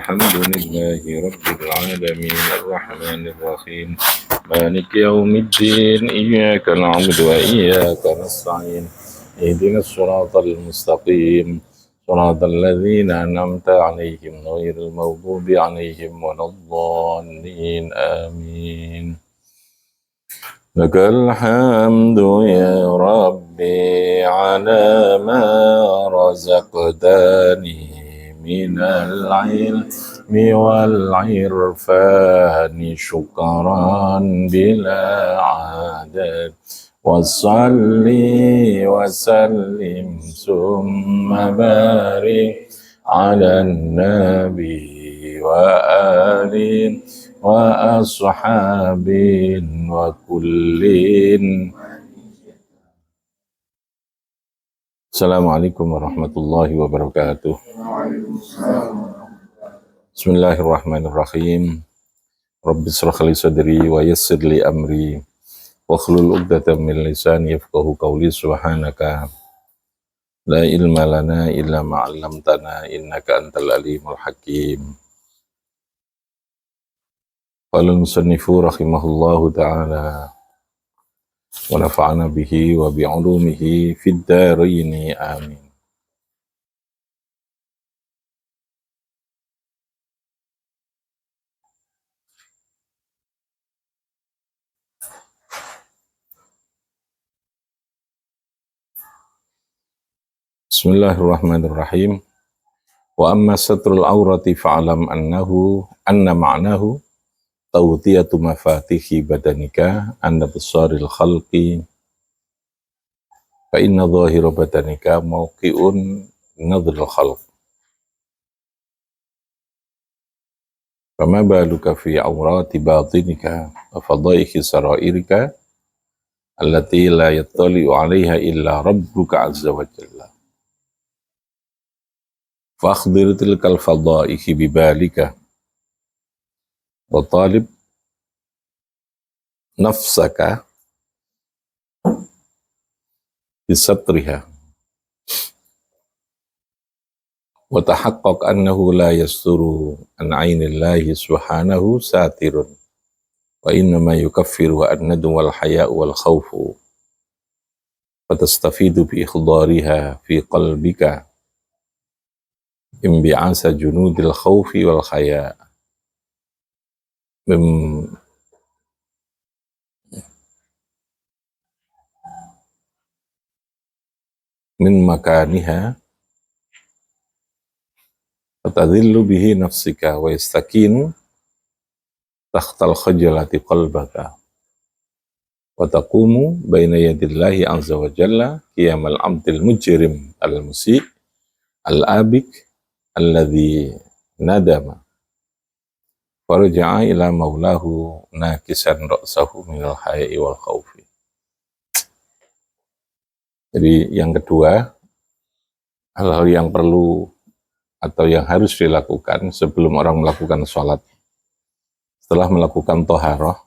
الحمد لله رب العالمين الرحمن الرحيم مالك يوم الدين إياك نعبد وإياك نستعين اهدنا الصراط المستقيم صراط الذين أنعمت عليهم غير المغضوب عليهم ولا الضالين آمين لك الحمد يا ربي على ما رزقتني من العلم والعرفان شكرا بلا عدد وصلي وسلم ثم بارك على النبي وآله وأصحاب وكل. Assalamualaikum warahmatullahi wabarakatuh. Bismillahirrahmanirrahim. Rabbi shrah li sadri wa yassir li amri wahlul 'uqdatam min lisani yafqahu qawli. Subhanaka la ilma lana illa ma 'allamtana innaka antal alimul hakim. Qala al-musannifu rahimahullahu ta'ala wa nafa'ana bihi wa bi'ulumihi fid dharain amin. Bismillahirrahmanirrahim. Wa amma satrul aurati fa'alam anna ma'nahu tawtiyatu mafatihi badanika anda besaril khalqi fa inna dhahira badanika mawqi'un nadhril khalq fama baluka fi aurati batinika wa fadaihi sarairika allati la yattali'u 'alaiha illa rabbuka azza wa jalla fa akhdir tilkal fadaihi bibalika wa talib nafsaka bisatriha wa tahaqqaq annahu la yasturu an ainillahi subhanahu satirun wa innama yukaffiru an-nadu wal haya'u wal khawfu fatastafidu bi ikhdariha fi qalbika imbi'asa junudil khawfi wal haya' min makaniha fatadhillu bihi nafsika wa yastakinu takhtal khajalati qalbaka wa taqumu baina yadillahi azza wa jalla qiyamal abdil mujrim al-musi' al-abik alladhi nadama warja'a ila maulahu nakisan ra'sahu minal haya'i wal khawfi. Jadi yang kedua, hal-hal yang perlu atau yang harus dilakukan sebelum orang melakukan sholat. Setelah melakukan toharoh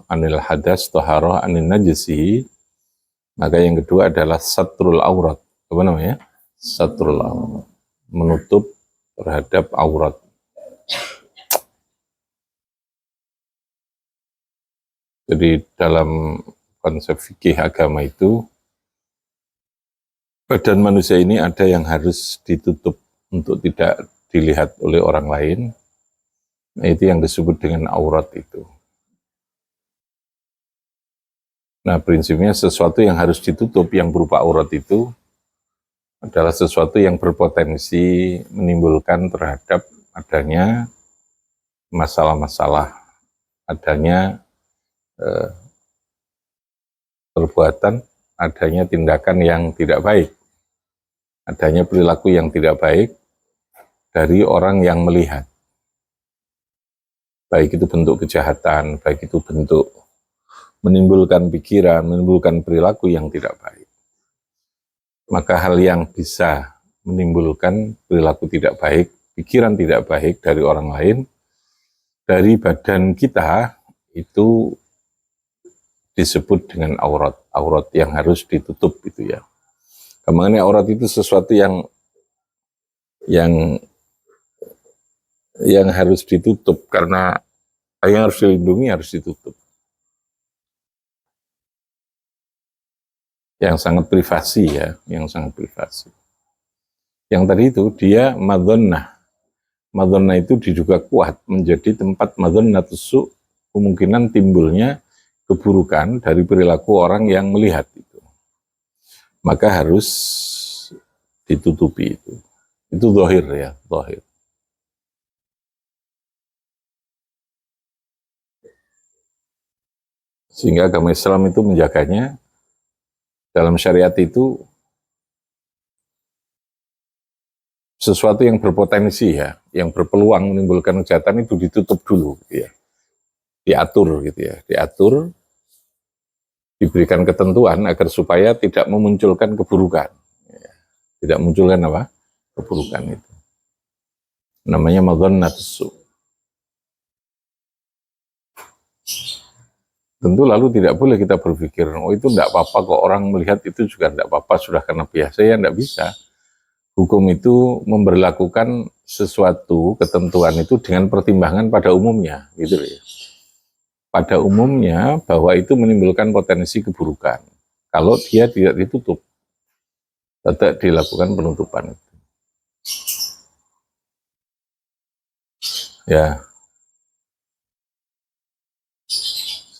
anil hadas, toharoh anil najisi, maka yang kedua adalah satrul aurat. Apa namanya? Satrul aurat. Menutup terhadap aurat. Jadi dalam konsep fikih agama itu, badan manusia ini ada yang harus ditutup untuk tidak dilihat oleh orang lain. Nah, itu yang disebut dengan aurat itu. Nah, prinsipnya sesuatu yang harus ditutup yang berupa aurat itu adalah sesuatu yang berpotensi menimbulkan terhadap adanya masalah-masalah, adanya perbuatan, adanya tindakan yang tidak baik, adanya perilaku yang tidak baik dari orang yang melihat. Baik itu bentuk kejahatan, baik itu bentuk menimbulkan pikiran, menimbulkan perilaku yang tidak baik. Maka hal yang bisa menimbulkan perilaku tidak baik, pikiran tidak baik dari orang lain, dari badan kita, itu disebut dengan aurat. Aurat yang harus ditutup itu ya. Kemana aurat itu sesuatu yang yang harus ditutup, karena yang harus dilindungi harus ditutup. Yang sangat privasi ya, yang sangat privasi. Yang tadi itu dia madhonnah. Madhonnah itu diduga kuat menjadi tempat madhonnatus su', kemungkinan timbulnya keburukan dari perilaku orang yang melihat itu. Maka harus ditutupi itu. Itu zahir ya, zahir. Sehingga agama Islam itu menjaganya. Dalam syariat itu sesuatu yang berpotensi ya, yang berpeluang menimbulkan kejahatan itu ditutup dulu gitu ya. Diatur gitu ya, diatur, diberikan ketentuan agar supaya tidak memunculkan keburukan. Tidak munculkan apa? Keburukan itu. Namanya madhonnatus su'. Tentu lalu tidak boleh kita berpikir, oh itu tidak apa-apa kok, orang melihat itu juga tidak apa-apa, sudah karena biasa. Ya tidak bisa. Hukum itu memberlakukan sesuatu ketentuan itu dengan pertimbangan pada umumnya, gitu ya. Pada umumnya bahwa itu menimbulkan potensi keburukan. Kalau dia tidak ditutup, tetap dilakukan penutupan itu. Ya.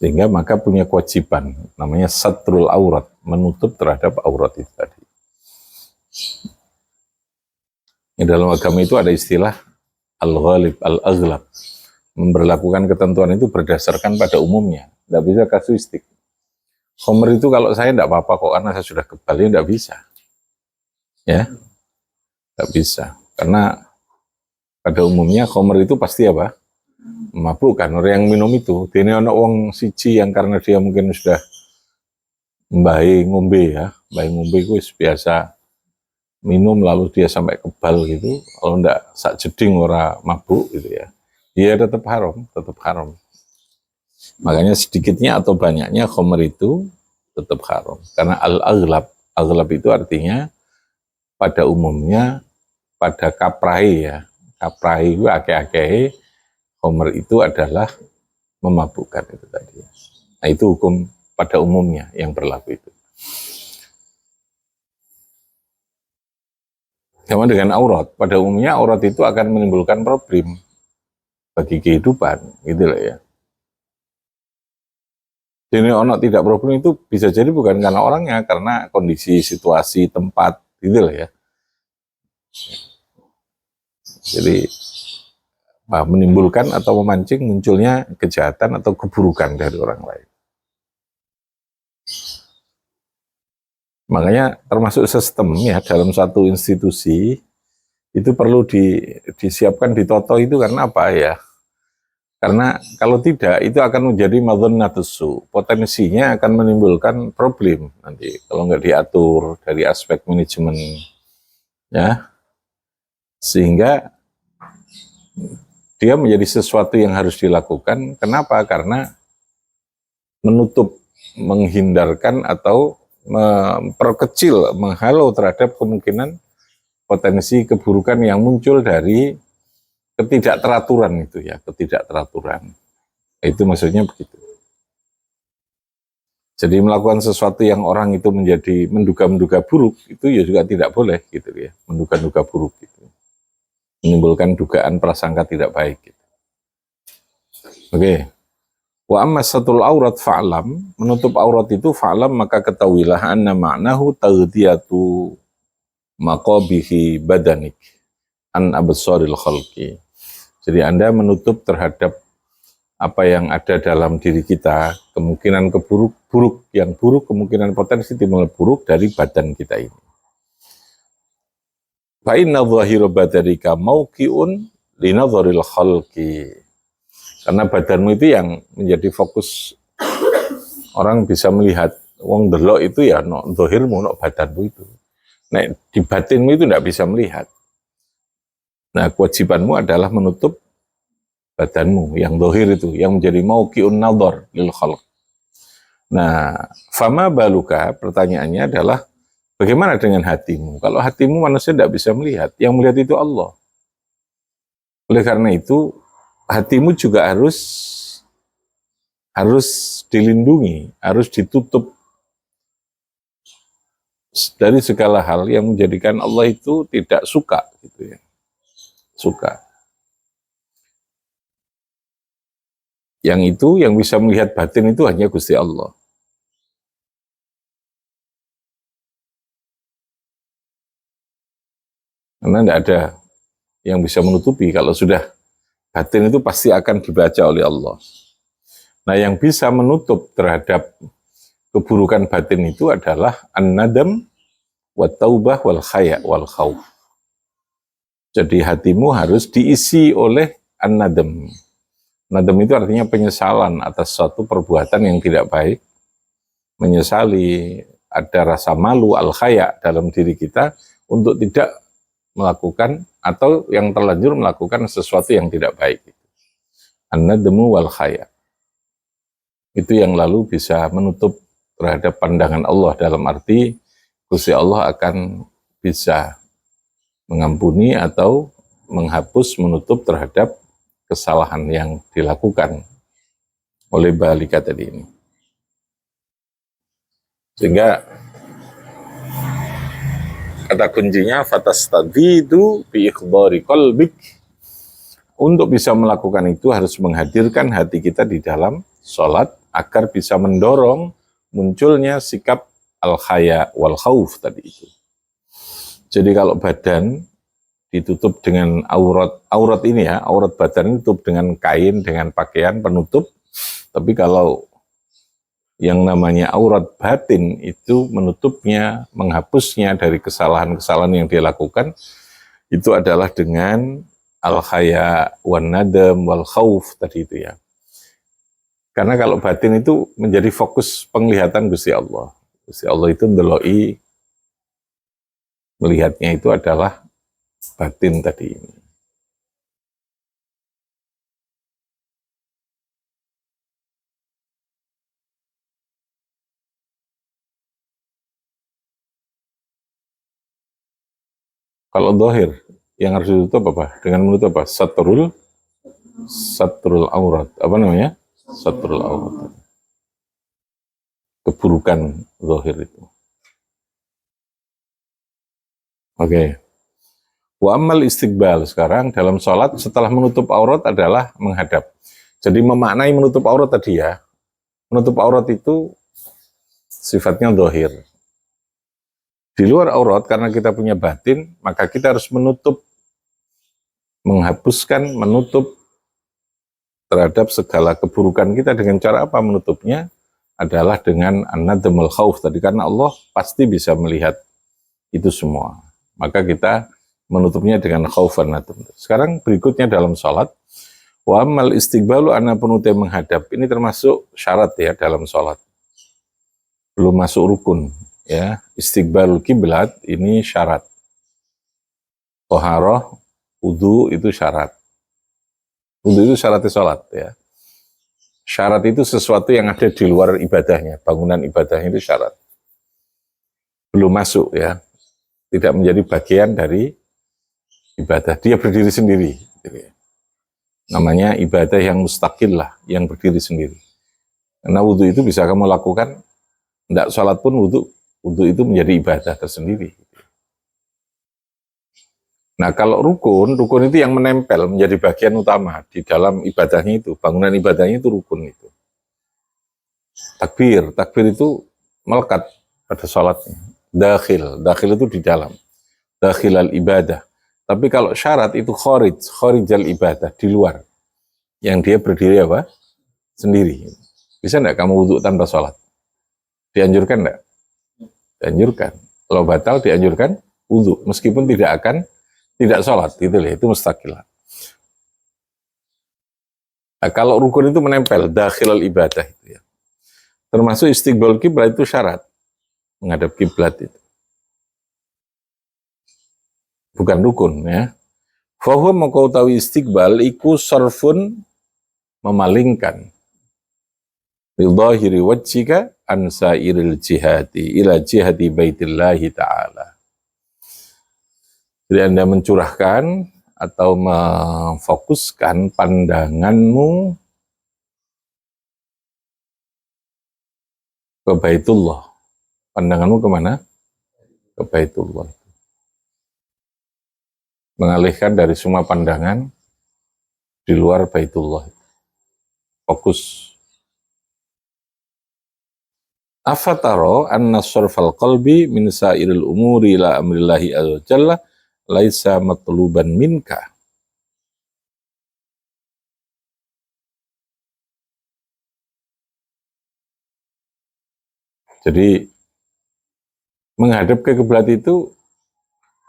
Sehingga maka punya kewajiban, namanya satrul aurat, menutup terhadap aurat itu tadi. Di dalam agama itu ada istilah al-ghalib, al-aghlab. Memberlakukan ketentuan itu berdasarkan pada umumnya, tidak bisa kasuistik. Khomer itu kalau saya tidak apa-apa kok, karena saya sudah kebal, ya tidak bisa. Ya, tidak bisa. Karena pada umumnya khomer itu pasti apa? Memabukkan. Orang yang minum itu, ini ada wong siji yang karena dia mungkin sudah mbahe ngombe ya, mbahe ngombe itu biasa minum lalu dia sampai kebal gitu, kalau ndak sak jeding ora mabuk gitu ya, dia tetap haram, tetap haram. Makanya sedikitnya atau banyaknya khomer itu tetap haram. Karena al-aghlab, aghlab itu artinya pada umumnya, pada kaprahi ya, kaprahi itu ake-ake, khomer itu adalah memabukkan itu tadi. Nah itu hukum pada umumnya yang berlaku itu. Sama dengan aurat, pada umumnya aurat itu akan menimbulkan problem bagi kehidupan, gitu loh ya. Jadi orang tidak problem itu bisa jadi bukan karena orangnya, karena kondisi, situasi, tempat, gitu loh ya. Jadi menimbulkan atau memancing munculnya kejahatan atau keburukan dari orang lain. Makanya termasuk sistem ya dalam satu institusi itu perlu disiapkan, ditoto itu karena apa ya? Karena kalau tidak itu akan menjadi madhonnatus su', potensinya akan menimbulkan problem nanti kalau nggak diatur dari aspek manajemen ya, sehingga dia menjadi sesuatu yang harus dilakukan. Kenapa? Karena menutup, menghindarkan atau memperkecil, menghalau terhadap kemungkinan potensi keburukan yang muncul dari ketidakteraturan itu ya, ketidakteraturan. Itu maksudnya begitu. Jadi melakukan sesuatu yang orang itu menjadi menduga-menduga buruk, itu ya juga tidak boleh gitu ya, menduga-duga buruk gitu. Menimbulkan dugaan prasangka tidak baik gitu. Oke. Wa amma satul aurat fa'lam, menutup aurat itu fa'lam maka ketahuilah anna ma'nahu taghdiyatu maqabihi badanik an absaril khalqi. Jadi Anda menutup terhadap apa yang ada dalam diri kita, kemungkinan buruk yang buruk, kemungkinan potensi timbul buruk dari badan kita ini. Fa inna dhahira badarika mauqi'un linadharil khalqi. Karena badanmu itu yang menjadi fokus orang bisa melihat. Wong delok itu ya no dhahirmu, no badanmu itu. Nah, di batinmu itu tidak bisa melihat. Nah, kewajibanmu adalah menutup badanmu yang dohir itu, yang menjadi mauqi'un nadhar lil khalq. Nah, fama baluka, pertanyaannya adalah bagaimana dengan hatimu? Kalau hatimu manusia tidak bisa melihat, yang melihat itu Allah. Oleh karena itu, hatimu juga harus dilindungi, harus ditutup dari segala hal yang menjadikan Allah itu tidak suka, gitu ya. Suka. Yang itu yang bisa melihat batin itu hanya Gusti Allah. Karena tidak ada yang bisa menutupi. Kalau sudah batin itu pasti akan dibaca oleh Allah. Nah, yang bisa menutup terhadap keburukan batin itu adalah an-nadam wa taubah wal khaya wal khawf. Jadi hatimu harus diisi oleh an-nadam. Nadam itu artinya penyesalan atas suatu perbuatan yang tidak baik. Menyesali, ada rasa malu, al-khaya dalam diri kita untuk tidak melakukan atau yang terlanjur melakukan sesuatu yang tidak baik. An-nadamu wal khaya. Itu yang lalu bisa menutup terhadap pandangan Allah, dalam arti Gusti Allah akan bisa mengampuni atau menghapus, menutup terhadap kesalahan yang dilakukan oleh balika tadi ini. Sehingga kata kuncinya fatastadidu bi ikhdari qalbik. Untuk bisa melakukan itu harus menghadirkan hati kita di dalam sholat agar bisa mendorong munculnya sikap al-khaya wal khauf tadi itu. Jadi kalau badan ditutup dengan aurat ini ya, aurat badan ditutup dengan kain, dengan pakaian penutup. Tapi kalau yang namanya aurat batin itu menutupnya, menghapusnya dari kesalahan-kesalahan yang dia lakukan, itu adalah dengan al-khaya wan nadam wal khauf tadi itu ya. Karena kalau batin itu menjadi fokus penglihatan Gusti Allah. Gusti Allah itu ndeloi, melihatnya itu adalah batin tadi ini. Kalau dohir, yang harus ditutup apa? Dengan menutup apa? Satrul aurat. Apa namanya? Satrul aurat. Keburukan dohir itu. Oke. Wa ammal istiqbal, sekarang dalam sholat setelah menutup aurat adalah menghadap. Jadi memaknai menutup aurat tadi ya. Menutup aurat itu sifatnya dohir. Di luar aurat, karena kita punya batin, maka kita harus menutup, menghapuskan, menutup terhadap segala keburukan kita. Dengan cara apa menutupnya? Adalah dengan an-nadamul khauf tadi, karena Allah pasti bisa melihat itu semua. Maka kita menutupnya dengan khauf dan nadam. Sekarang berikutnya dalam sholat, wa amal istiqbalu ana penutup menghadap. Ini termasuk syarat ya dalam sholat. Belum masuk rukun ya. Istiqbalul kiblat ini syarat. Toharoh, wudu itu syarat. Wudu itu syaratnya sholat ya. Syarat itu sesuatu yang ada di luar ibadahnya. Bangunan ibadahnya itu syarat. Belum masuk ya. Tidak menjadi bagian dari ibadah. Dia berdiri sendiri. Namanya ibadah yang mustaqil lah, yang berdiri sendiri. Karena wudhu itu bisa kamu lakukan, tidak sholat pun wudhu itu menjadi ibadah tersendiri. Nah kalau rukun itu yang menempel, menjadi bagian utama di dalam ibadahnya itu, bangunan ibadahnya itu rukun itu. Takbir itu melekat pada sholatnya. Dakhil itu di dalam. Dakhil al-ibadah. Tapi kalau syarat itu kharijal ibadah, di luar. Yang dia berdiri apa? Sendiri. Bisa enggak kamu wudhu tanpa sholat? Dianjurkan enggak? Dianjurkan. Kalau batal dianjurkan wudhu. Meskipun tidak sholat, gitu lah. Itu mustaqil. Nah, kalau rukun itu menempel, dakhil al-ibadah itu ya. Termasuk istiqbal kiblat itu syarat. Menghadap kiblat itu. Bukan rukun ya. Fahuwa mengkau tahu istiqbal iku sarfun memalingkan ridhahiri wajhika an sairil jihati ila jihati baitillahi ta'ala. Jadi Anda mencurahkan atau memfokuskan pandanganmu ke Baitullah. Pandanganmu kemana? Ke Baitullah. Mengalihkan dari semua pandangan di luar Baitullah. Fokus. Afataro anna surfal qalbi min sa'iril umuri ila amrillahi azza wa jalla laisa matluban minka. Jadi menghadap ke kiblat itu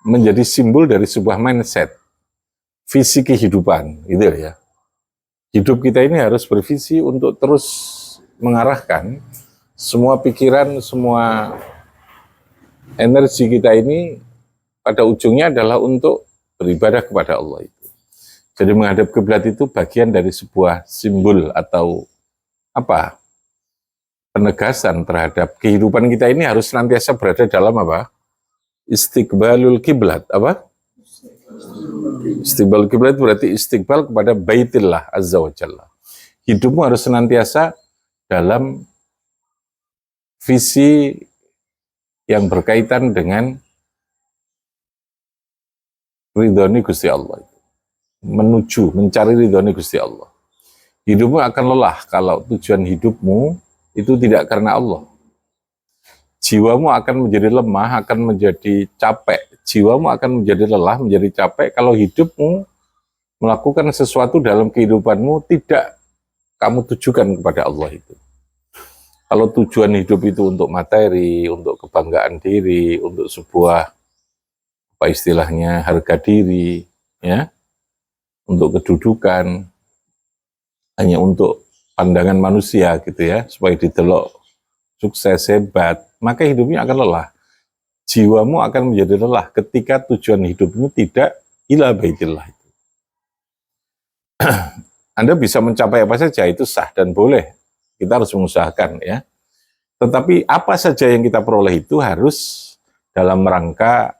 menjadi simbol dari sebuah mindset, visi kehidupan, gitu ya. Hidup kita ini harus bervisi untuk terus mengarahkan semua pikiran, semua energi kita ini pada ujungnya adalah untuk beribadah kepada Allah itu. Jadi menghadap kiblat itu bagian dari sebuah simbol atau apa? Penegasan terhadap kehidupan kita ini harus senantiasa berada dalam apa? Istiqbalul kiblat, apa? Istiqbal kiblat berarti istiqbal kepada Baitillah Azza wa Jalla. Hidupmu harus senantiasa dalam visi yang berkaitan dengan ridhoni Gusti Allah. Menuju, mencari ridhoni Gusti Allah. Hidupmu akan lelah kalau tujuan hidupmu itu tidak karena Allah. Jiwamu akan menjadi lemah, akan menjadi capek. Jiwamu akan menjadi lelah, menjadi capek kalau hidupmu melakukan sesuatu dalam kehidupanmu tidak kamu tujukan kepada Allah itu. Kalau tujuan hidup itu untuk materi, untuk kebanggaan diri, untuk sebuah apa istilahnya harga diri, ya, untuk kedudukan, hanya untuk pandangan manusia gitu ya, supaya didelok sukses hebat, maka hidupnya akan lelah. Jiwamu akan menjadi lelah ketika tujuan hidupmu tidak ila baitillah. Anda bisa mencapai apa saja itu sah dan boleh. Kita harus mengusahakan ya. Tetapi apa saja yang kita peroleh itu harus dalam rangka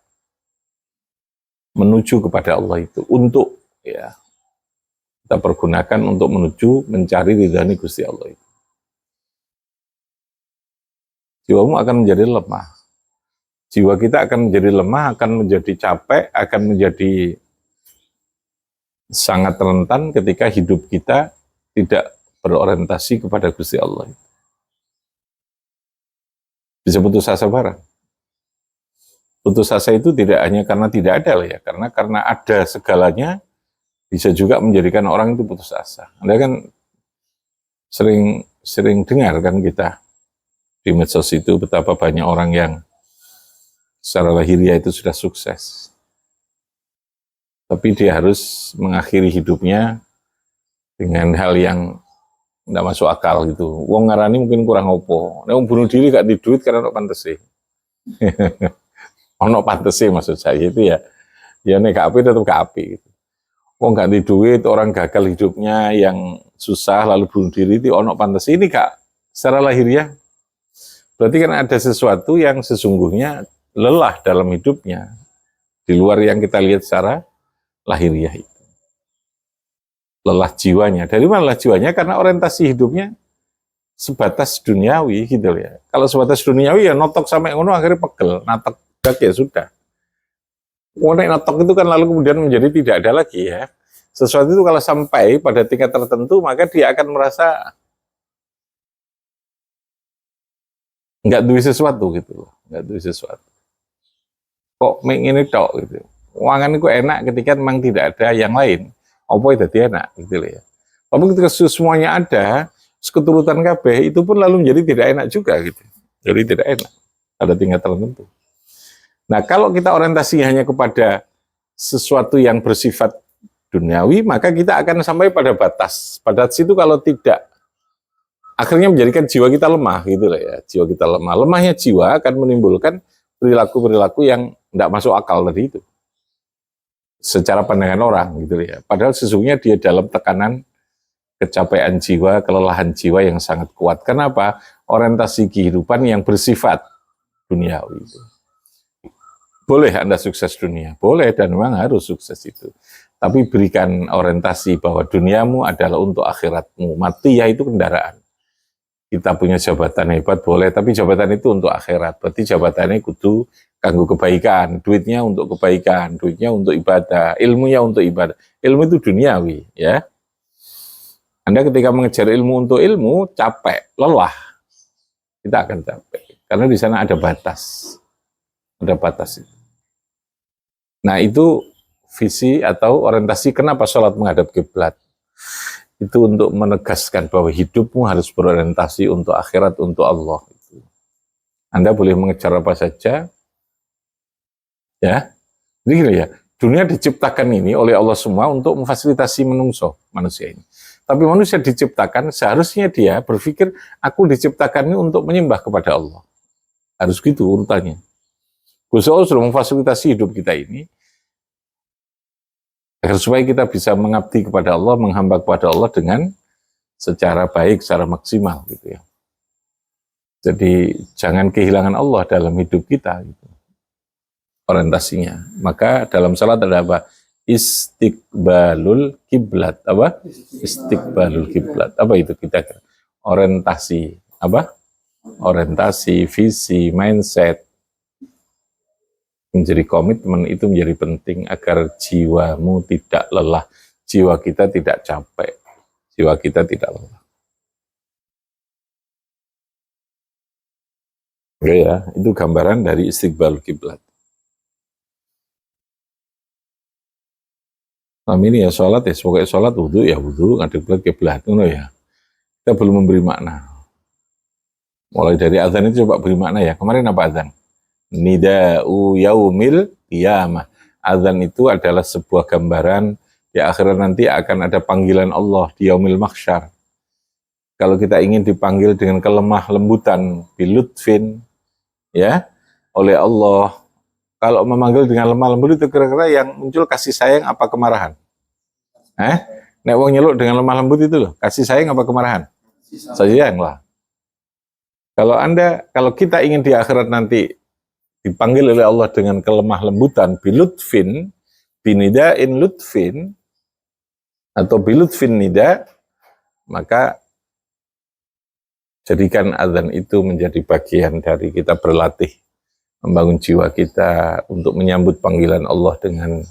menuju kepada Allah itu, untuk ya kita pergunakan untuk menuju mencari ridhani Gusti Allah itu. Jiwamu akan menjadi lemah. Jiwa kita akan menjadi lemah, akan menjadi capek, akan menjadi sangat rentan ketika hidup kita tidak berorientasi kepada Gusti Allah. Bisa putus asa barang. Putus asa itu tidak hanya karena tidak ada ya, karena ada segalanya bisa juga menjadikan orang itu putus asa. Anda kan sering dengar kan kita di medsos itu betapa banyak orang yang secara lahiriah itu sudah sukses, tapi dia harus mengakhiri hidupnya dengan hal yang tidak masuk akal gitu. Wong ngarani mungkin kurang opo. Nek bunuh diri gak di duit karena ono pantese. Ono pantese maksud saya itu ya. Ya nek gak apik tetep gak apik gitu. Wong gak di duit, orang gagal hidupnya yang susah lalu bunuh diri itu ono pantese. Ini gak secara lahiriah. Berarti kan ada sesuatu yang sesungguhnya lelah dalam hidupnya di luar yang kita lihat secara lahiriah itu. Lelah jiwanya. Dari mana lelah jiwanya? Karena orientasi hidupnya sebatas duniawi gitu ya. Kalau sebatas duniawi ya notok sampai ngono akhirnya pegel, natok ya sudah. Notok itu kan lalu kemudian menjadi tidak ada lagi ya. Sesuatu itu kalau sampai pada tingkat tertentu maka dia akan merasa nggak duit sesuatu gitu loh, nggak duit sesuatu. Kok ini tok gitu. Uangan itu enak ketika memang tidak ada yang lain. Apa itu enak gitu ya. Tapi ketika semuanya ada, keturutan kabeh itu pun lalu menjadi tidak enak juga gitu. Jadi tidak enak pada tingkat tertentu. Nah, kalau kita orientasinya hanya kepada sesuatu yang bersifat duniawi, maka kita akan sampai pada batas. Pada situ kalau tidak, akhirnya menjadikan jiwa kita lemah gitu lah ya. Jiwa kita lemah. Lemahnya jiwa akan menimbulkan perilaku-perilaku yang tidak masuk akal tadi itu. Secara pandangan orang gitu ya. Padahal sesungguhnya dia dalam tekanan kecapean jiwa, kelelahan jiwa yang sangat kuat. Kenapa? Orientasi kehidupan yang bersifat duniawi itu. Boleh Anda sukses dunia, boleh dan memang harus sukses itu. Tapi berikan orientasi bahwa duniamu adalah untuk akhiratmu. Mati ya itu kendaraan. Kita punya jabatan hebat boleh, tapi jabatan itu untuk akhirat. Berarti jabatannya kudu kanggo kebaikan, duitnya untuk kebaikan, duitnya untuk ibadah, ilmunya untuk ibadah. Ilmu itu duniawi, ya. Anda ketika mengejar ilmu untuk ilmu, capek, lelah, kita akan capek. Karena di sana ada batas. Ada batas itu. Nah, itu visi atau orientasi kenapa sholat menghadap kiblat. Itu untuk menegaskan bahwa hidupmu harus berorientasi untuk akhirat, untuk Allah. Anda boleh mengejar apa saja, ya. Jadi gini ya, dunia diciptakan ini oleh Allah semua untuk memfasilitasi manusia ini. Tapi manusia diciptakan, seharusnya dia berpikir, aku diciptakan ini untuk menyembah kepada Allah. Harus gitu urutannya. Gusti Allah sudah memfasilitasi hidup kita ini, agar supaya kita bisa mengabdi kepada Allah, menghamba kepada Allah dengan secara baik, secara maksimal gitu ya. Jadi jangan kehilangan Allah dalam hidup kita gitu. Orientasinya. Maka dalam salat ada apa? Istiqbalul kiblat. Apa? Istiqbalul kiblat. Apa itu kita? Orientasi. Apa? Orientasi, visi, mindset. Menjadi komitmen itu menjadi penting agar jiwamu tidak lelah, jiwa kita tidak capek, jiwa kita tidak lelah. Oke ya, itu gambaran dari istiqbal kiblat. Ini ya sholat ya, pokoknya sholat wudhu ya wudhu, ngadep kiblat, ya. Kita belum memberi makna. Mulai dari azan itu coba beri makna ya. Kemarin apa azan? Nida'u yaumil qiyamah. Azan itu adalah sebuah gambaran di akhirat nanti akan ada panggilan Allah di yaumil mahsyar. Kalau kita ingin dipanggil dengan kelemah lembutan bilutfin ya oleh Allah. Kalau memanggil dengan lemah lembut itu kira-kira yang muncul kasih sayang apa kemarahan? Nek wong nyeluk dengan lemah lembut itu loh, kasih sayang apa kemarahan? Sayang lah. Kalau kita ingin di akhirat nanti dipanggil oleh Allah dengan kelemah lembutan, bilutfin, binidain lutfin, atau bilutfin nida, maka jadikan azan itu menjadi bagian dari kita berlatih, membangun jiwa kita untuk menyambut panggilan Allah dengan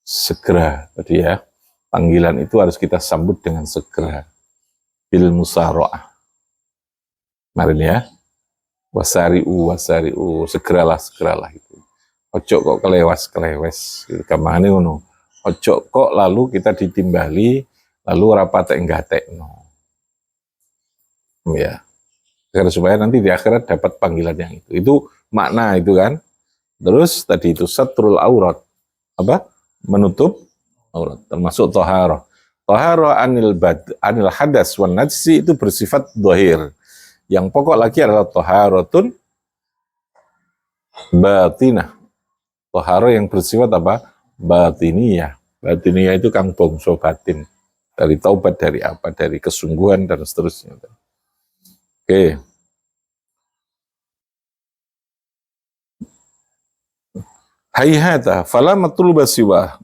segera. Tadi ya, panggilan itu harus kita sambut dengan segera. Bil musara'ah. Kemarin ya, wasari'u, segeralah itu. Ojo kok kelewes gitu. Kamane ngono. Ojo kok lalu kita ditimbali lalu rapatek nggatekno. Ya. Agar supaya nanti di akhirat dapat panggilan yang itu. Itu makna itu kan. Terus tadi itu satrul aurat. Apa? Menutup aurat, termasuk toharoh. Toharoh anil hadas wan najsi itu bersifat dohir. Yang pokok lagi adalah toharotun batinah. Toharoh yang bersifat apa? Batiniyah. Batiniyah itu kang bongso batin. Dari taubat, dari apa? Dari kesungguhan dan seterusnya. Oke. Hayhata fala matluba siwa.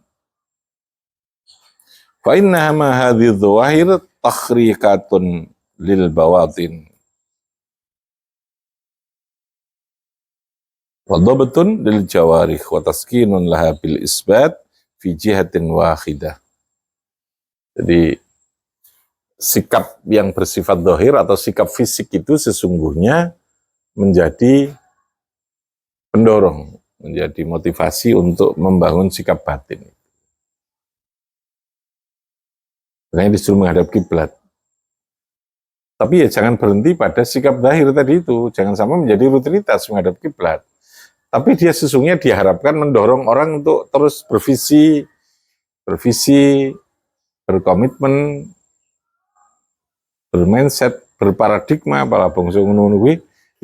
Fa innaha ma hadhihi dhawahir takhriqatun lil bawatin. Wa dhabtun lil jawarih wa taskinun laha bil isbat fi jihatin wahidah. Jadi sikap yang bersifat dhahir atau sikap fisik itu sesungguhnya menjadi pendorong, menjadi motivasi untuk membangun sikap batin. Makanya disuruh menghadap kiblat. Tapi ya jangan berhenti pada sikap dhahir tadi itu, jangan sampai menjadi rutinitas menghadap kiblat. Tapi dia sesungguhnya diharapkan mendorong orang untuk terus bervisi, berkomitmen, bermindset, berparadigma, para bangsa ngono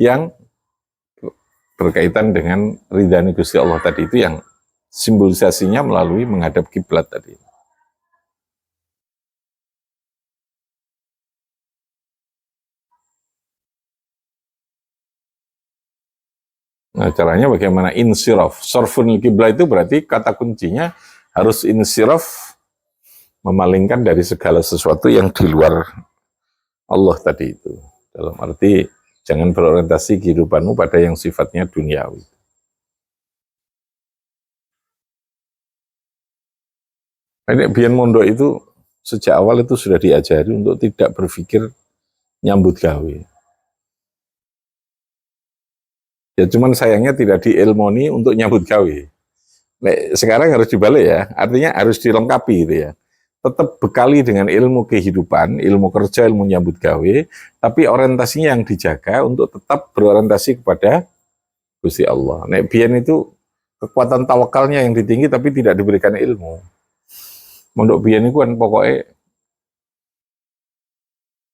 yang berkaitan dengan ridhani Gusti Allah tadi itu yang simbolisasinya melalui menghadap kiblat tadi. Nah, caranya bagaimana insiraf. Sorfun kiblat itu berarti kata kuncinya harus insiraf, memalingkan dari segala sesuatu yang di luar Allah tadi itu. Dalam arti jangan berorientasi kehidupanmu pada yang sifatnya duniawi. Ini biyen mondok itu sejak awal itu sudah diajari untuk tidak berpikir nyambut gawe. Ya cuman sayangnya tidak diilmoni untuk nyambut gawe. Nah, sekarang harus dibalik ya, artinya harus dilengkapi gitu ya. Tetap bekali dengan ilmu kehidupan, ilmu kerja, ilmu nyambut gawe, tapi orientasinya yang dijaga untuk tetap berorientasi kepada Gusti Allah. Nek biyen itu kekuatan tawakalnya yang tinggi tapi tidak diberikan ilmu. Mondok biyen itu kan pokoknya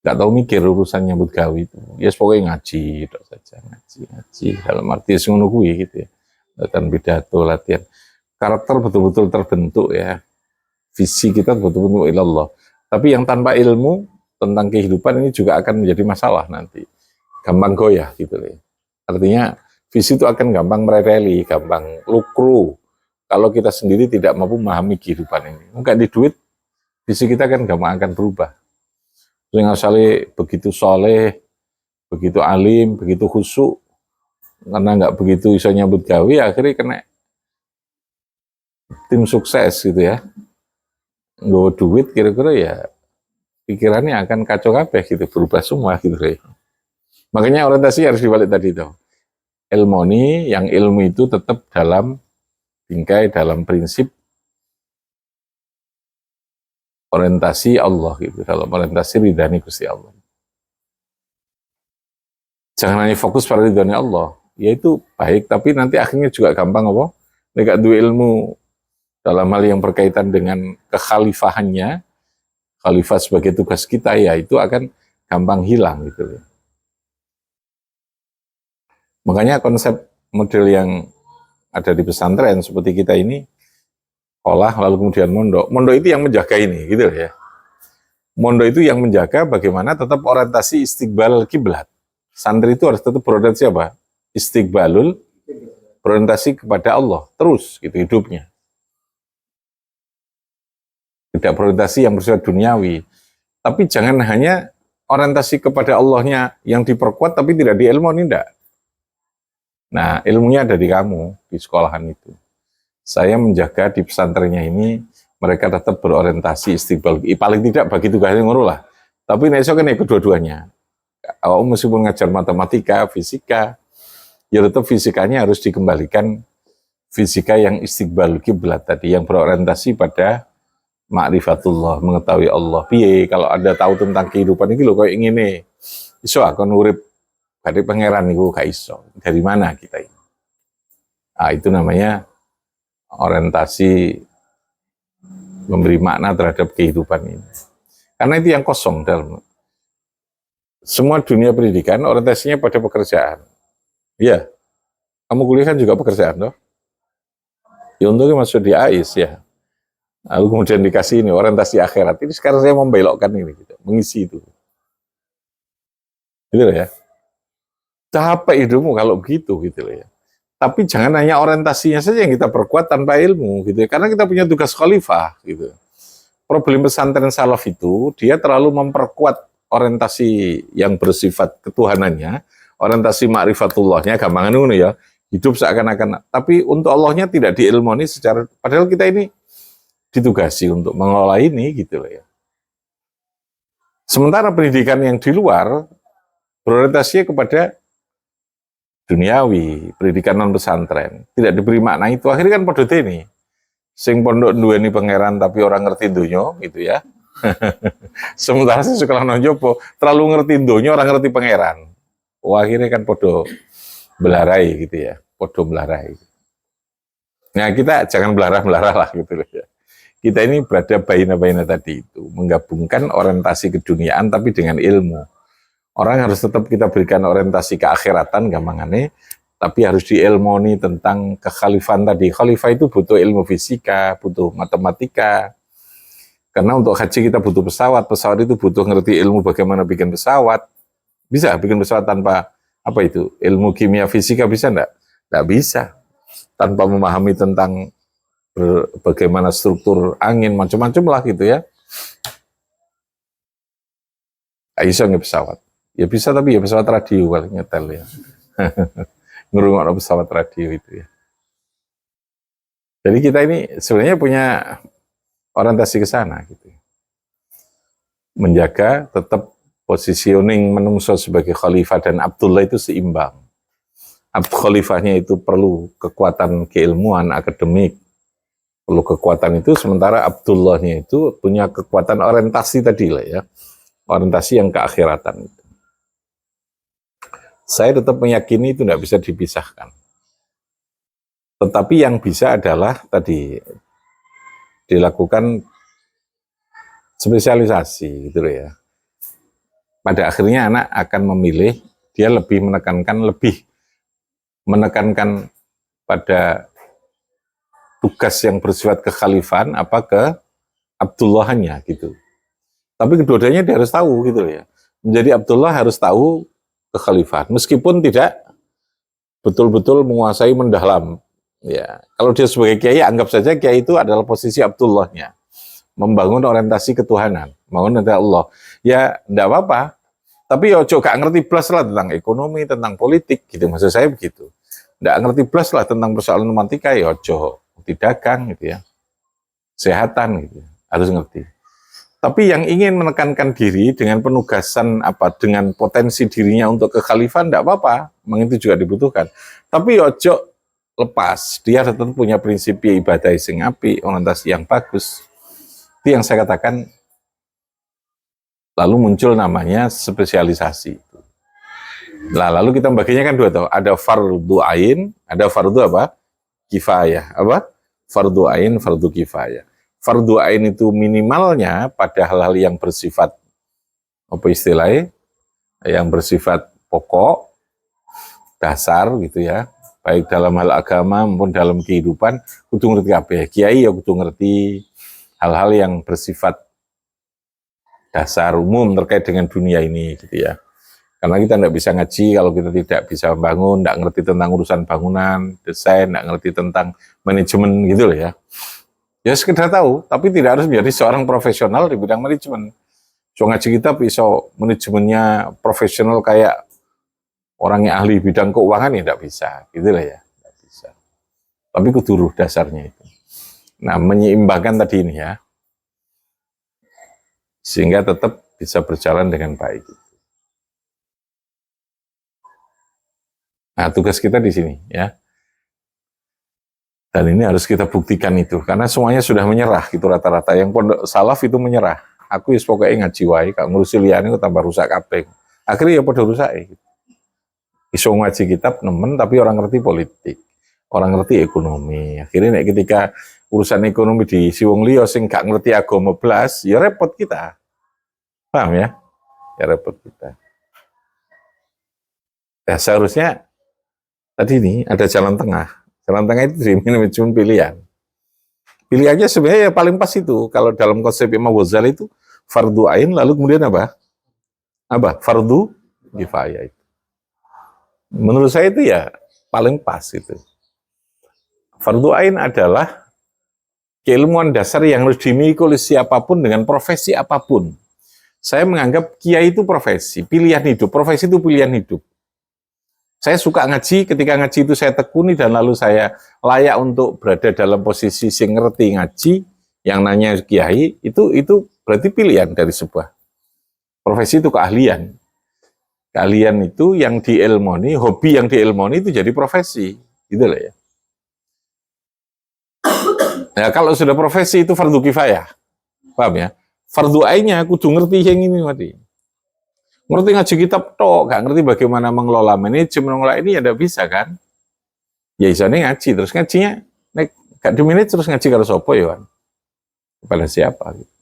nggak tahu mikir urusan nyambut gawe itu. Ya yes, pokoknya ngaji, itu saja ngaji. Dalam arti ngono kuwi gitu ya. Dan pidato, latihan. Karakter betul-betul terbentuk ya. Visi kita betul-betul ilallah. Tapi yang tanpa ilmu tentang kehidupan ini juga akan menjadi masalah nanti. Gampang goyah gitu loh. Artinya visi itu akan gampang mereli, gampang lukru. Kalau kita sendiri tidak mampu memahami kehidupan ini. Enggak di duit, visi kita kan gampang akan berubah. Sehingga asale begitu soleh, begitu alim, begitu khusyuk, karena nggak begitu iso nyambut gawe, akhirnya kena tim sukses gitu ya. Nggak duit kira-kira ya pikirannya akan kacau kabeh gitu, berubah semua gitu ya. Makanya orientasi harus dibalik tadi itu. Ilmoni, yang ilmu itu tetap dalam bingkai, dalam prinsip orientasi Allah gitu, dalam orientasi ridhani Gusti Allah. Jangan hanya fokus pada ridhani Allah, yaitu baik, tapi nanti akhirnya juga gampang apa? Nek duwe ilmu dalam hal yang berkaitan dengan kekhalifahannya, khalifah sebagai tugas kita ya itu akan gampang hilang gitu. Makanya konsep model yang ada di pesantren seperti kita ini, sekolah lalu kemudian mondok. Mondok itu yang menjaga ini gitu ya. Mondok itu yang menjaga bagaimana tetap orientasi istiqbal kiblat. Santri itu harus tetap berorientasi apa? Istiqbalul, berorientasi kepada Allah terus gitu hidupnya. Tidak berorientasi yang bersifat duniawi. Tapi jangan hanya orientasi kepada Allahnya yang diperkuat tapi tidak diilmoni, tidak. Nah, ilmunya ada di kamu, di sekolahan itu. Saya menjaga di pesantrennya ini, mereka tetap berorientasi istiqbal. Paling tidak bagi tugasnya ngono lah. Tapi nek iso kan kedua-duanya. Awak meskipun ngajar matematika, fisika, ya tetap fisikanya harus dikembalikan fisika yang istiqbal kiblat tadi, yang berorientasi pada ma'rifatullah, mengetahui Allah. Piye kalau Anda tahu tentang kehidupan ini lho koyo ngene. Iso akan urip dari pangeran niku gak iso. Dari mana kita ini? Nah, itu namanya orientasi memberi makna terhadap kehidupan ini. Karena itu yang kosong dalam semua dunia pendidikan orientasinya pada pekerjaan. Iya, kamu kuliah kan juga pekerjaan toh? Ya untungnya masuk di AIS ya. Lalu kemudian dikasih ini orientasi akhirat. Ini sekarang saya membelokkan ini, gitu, mengisi itu. Gitu ya. Capek hidupmu kalau begitu gitu ya. Tapi jangan hanya orientasinya saja yang kita perkuat tanpa ilmu gitu ya. Karena kita punya tugas khalifah gitu. Problem pesantren salaf itu dia terlalu memperkuat orientasi yang bersifat ketuhanannya, orientasi ma'rifatullahnya, gampangan ngono ya. Hidup seakan-akan, tapi untuk Allahnya tidak diilmoni secara, padahal kita ini ditugasi untuk mengelola ini gitu loh ya. Sementara pendidikan yang di luar berorientasinya kepada duniawi, pendidikan non pesantren, tidak diberi makna itu, akhirnya kan podo ini. Sing pondok duweni pangeran tapi orang ngerti donya gitu ya. Sementara sing sekolah nonjopo terlalu ngerti donya, orang ngerti pangeran. Wah, akhirnya kan podo belarai gitu ya, podo belarai. Nah, kita jangan belarah-belarah lah gitu loh ya. Kita ini berada baina-baina tadi itu, menggabungkan orientasi keduniaan tapi dengan ilmu. Orang harus tetap kita berikan orientasi keakhiratan gampangannya, tapi harus diilmoni tentang kekhalifahan tadi. Khalifah itu butuh ilmu fisika, butuh matematika. Karena untuk haji kita butuh pesawat, pesawat itu butuh ngerti ilmu bagaimana bikin pesawat. Bisa bikin pesawat tanpa apa itu? Ilmu kimia fisika bisa enggak? Enggak bisa. Tanpa memahami tentang bagaimana struktur angin, macam-macam lah gitu ya. Bisa nggak pesawat? Ya bisa, tapi ya pesawat radio paling nyetel ya. Ngerungokno pesawat radio itu ya. Jadi kita ini sebenarnya punya orientasi ke sana gitu. Menjaga tetap positioning menungso sebagai khalifah dan Abdullah itu seimbang. Khalifahnya itu perlu kekuatan keilmuan akademik, perlu kekuatan itu, sementara Abdullahnya itu punya kekuatan orientasi tadi lah ya, orientasi yang keakhiratan itu. Saya tetap meyakini itu tidak bisa dipisahkan. Tetapi yang bisa adalah tadi dilakukan spesialisasi gitu loh ya. Pada akhirnya anak akan memilih, dia lebih menekankan pada tugas yang bersifat kekhalifahan apa ke Abdullahannya gitu. Tapi kedua-duanya dia harus tahu gitu loh ya. Menjadi Abdullah harus tahu kekhalifahan, meskipun tidak betul-betul menguasai mendalam. Ya, kalau dia sebagai kiai, anggap saja kiai itu adalah posisi Abdullahnya, membangun orientasi ketuhanan, membangun tentang Allah. Ya, enggak apa-apa. Tapi ya ojo gak ngerti blas lah tentang ekonomi, tentang politik, gitu. Maksud saya begitu. Enggak ngerti blas lah tentang persoalan romantika, ya ojo dagang gitu ya. Kesehatan gitu. Harus ngerti. Tapi yang ingin menekankan diri dengan penugasan dengan potensi dirinya untuk kekhalifahan, enggak apa-apa. Memang itu juga dibutuhkan. Tapi ya ojo lepas, dia tetap punya prinsip ibadah sing apik, orientasi yang bagus. Itu yang saya katakan, lalu muncul namanya spesialisasi. Nah, lalu kita baginya kan dua tuh, ada fardu ain, ada fardu apa? Kifayah. Apa? Fardu ain, fardu kifayah. Fardu ain itu minimalnya pada hal-hal yang bersifat apa istilahnya? Yang bersifat pokok, dasar gitu ya. Baik dalam hal agama maupun dalam kehidupan, kudu ngerti kabeh. Kiai ya kudu ngerti hal-hal yang bersifat dasar umum terkait dengan dunia ini gitu ya. Karena kita tidak bisa ngaji kalau kita tidak bisa bangun, tidak ngerti tentang urusan bangunan, desain, tidak ngerti tentang manajemen gitu loh ya. Ya sekedar tahu, tapi tidak harus menjadi seorang profesional di bidang manajemen. So ngaji kita bisa manajemennya profesional kayak orang yang ahli bidang keuangan ya tidak bisa, gitu lah ya, tidak bisa. Tapi kudu dasarnya itu. Nah, menyeimbangkan tadi ini ya, sehingga tetap bisa berjalan dengan baik. Nah, tugas kita di sini ya. Dan ini harus kita buktikan itu, karena semuanya sudah menyerah gitu rata-rata. Yang pondok salaf itu menyerah. Aku ya pokoknya ngaji wae, kak ngurusi liyane kok tambah rusak kabeh. Akhirnya ya pada rusak gitu. Iso ngaji kitab nemen tapi orang ngerti politik, orang ngerti ekonomi. Akhirnya ketika urusan ekonomi di wong liya sing gak ngerti agama blas, ya repot kita. Paham ya? Ya repot kita. Ya seharusnya tadi ini ada jalan tengah. Jalan tengah itu manajemen pilihan. Pilihannya sebenarnya ya paling pas itu. Kalau dalam konsep Imam Ghazali itu fardu ain, lalu kemudian apa? Fardu kifayah itu. Menurut saya itu ya paling pas itu. Fardu ain adalah keilmuan dasar yang harus dimiliki oleh siapapun dengan profesi apapun. Saya menganggap kiai itu profesi, pilihan hidup. Profesi itu pilihan hidup. Saya suka ngaji, ketika ngaji itu saya tekuni dan lalu saya layak untuk berada dalam posisi sing ngerti ngaji, yang nanya kiai, itu berarti pilihan dari sebuah profesi, itu keahlian. Keahlian itu yang diilmoni, hobi yang diilmoni itu jadi profesi, gitu lah ya. Nah, kalau sudah profesi itu fardu kifayah, paham ya? Fardu ainnya kudu ngerti yang ini mati. Ngerti ngaji kitab tok, gak ngerti bagaimana mengelola manajemen, mengelola ini ya tidak bisa kan? Ya isane ngaji, terus ngajinya nek gak dimanage terus ngaji karo sapa ya kan? Kepada siapa gitu.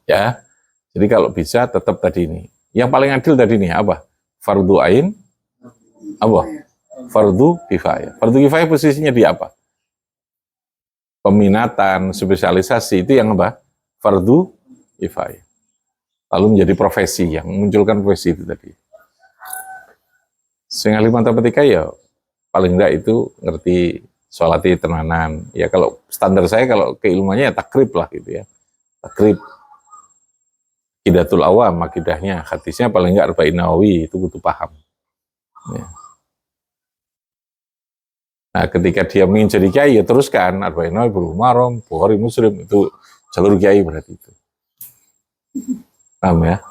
Ya. Jadi kalau bisa tetap tadi ini. Yang paling adil tadi ini apa? Fardu ain, apa? Fardu kifayah. Fardu kifayah posisinya di apa? Peminatan, spesialisasi itu yang apa? Fardu kifayah. Lalu menjadi profesi, yang memunculkan profesi itu tadi. Sehingga ahli matematika ya paling enggak itu ngerti Sholati tenanan. Ya kalau standar saya kalau keilmuannya ya takrib lah gitu ya. Takrib. Akidatul awam, akidahnya, hadisnya paling enggak Arba'in Nawawi, itu butuh paham. Ya. Nah ketika dia ingin jadi kiai, ya teruskan Arba'in Nawawi, Bulughul Maram, Bukhari, Muslim, itu jalur kiai berarti itu. Paham ya?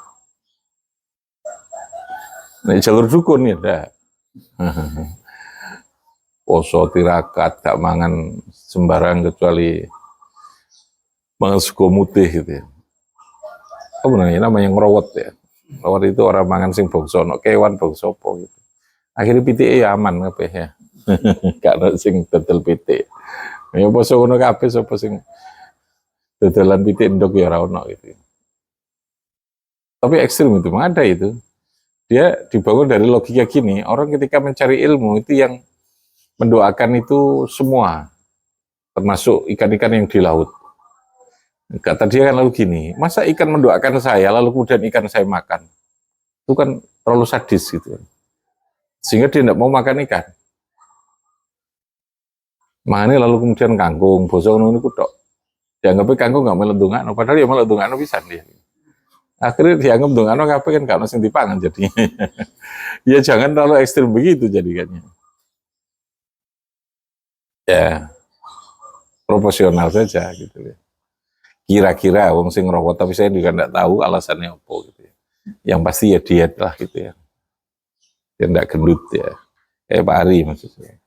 Nah, jalur dukun ya dah. Poso tirakat, gak mangan sembarang kecuali mangan sego mutih gitu ya. Apa namanya ngerowot ya. Ngerowot itu orang mangan sing bangsa no kewan bangsa apa gitu. Akhirnya pitike ya aman kabeh ya. Gak ono sing dodol pitik. Ya poso ngono kabeh sapa sing dodolan pitik ndok ya ora ono gitu. Tapi ekstrim itu ada itu. Dia dibangun dari logika gini, orang ketika mencari ilmu itu yang mendoakan itu semua, termasuk ikan-ikan yang di laut. Kata dia kan lalu gini, masa ikan mendoakan saya, lalu kemudian ikan saya makan? Itu kan terlalu sadis gitu. Sehingga dia tidak mau makan ikan. Makanya lalu kemudian kangkung, bosong ini kutok. Dianggapnya kangkung nggak melendungan, padahal ya melendungan bisa dia. Akhirnya dianggap dongano kabeh kan gak ono sing dipangan jadinya. Ya jangan terlalu ekstrim begitu jadikannya. Ya, proporsional saja gitu ya. Kira-kira wong sing ngerokok tapi saya juga enggak tahu alasannya apa gitu ya. Yang pasti ya diet lah gitu ya. Dia enggak gendut ya. Pak Ari maksudnya.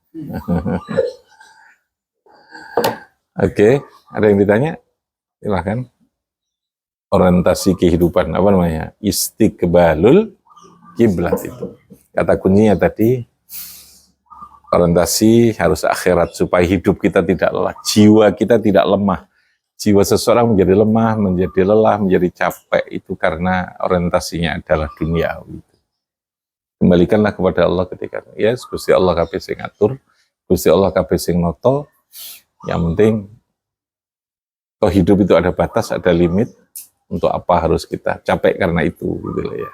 Oke, ada yang ditanya? Silahkan. Orientasi kehidupan, apa namanya? Istiqbalul kiblat itu. Kata kuncinya tadi, orientasi harus akhirat supaya hidup kita tidak lelah, jiwa kita tidak lemah. Jiwa seseorang menjadi lemah, menjadi lelah, menjadi capek itu karena orientasinya adalah duniawi. Kembalikanlah kepada Allah ketika ya Gusti Allah kabeh sing ngatur, Gusti Allah kabeh sing noto. Yang penting toh hidup itu ada batas, ada limit. Untuk apa harus kita capek karena itu gitu ya.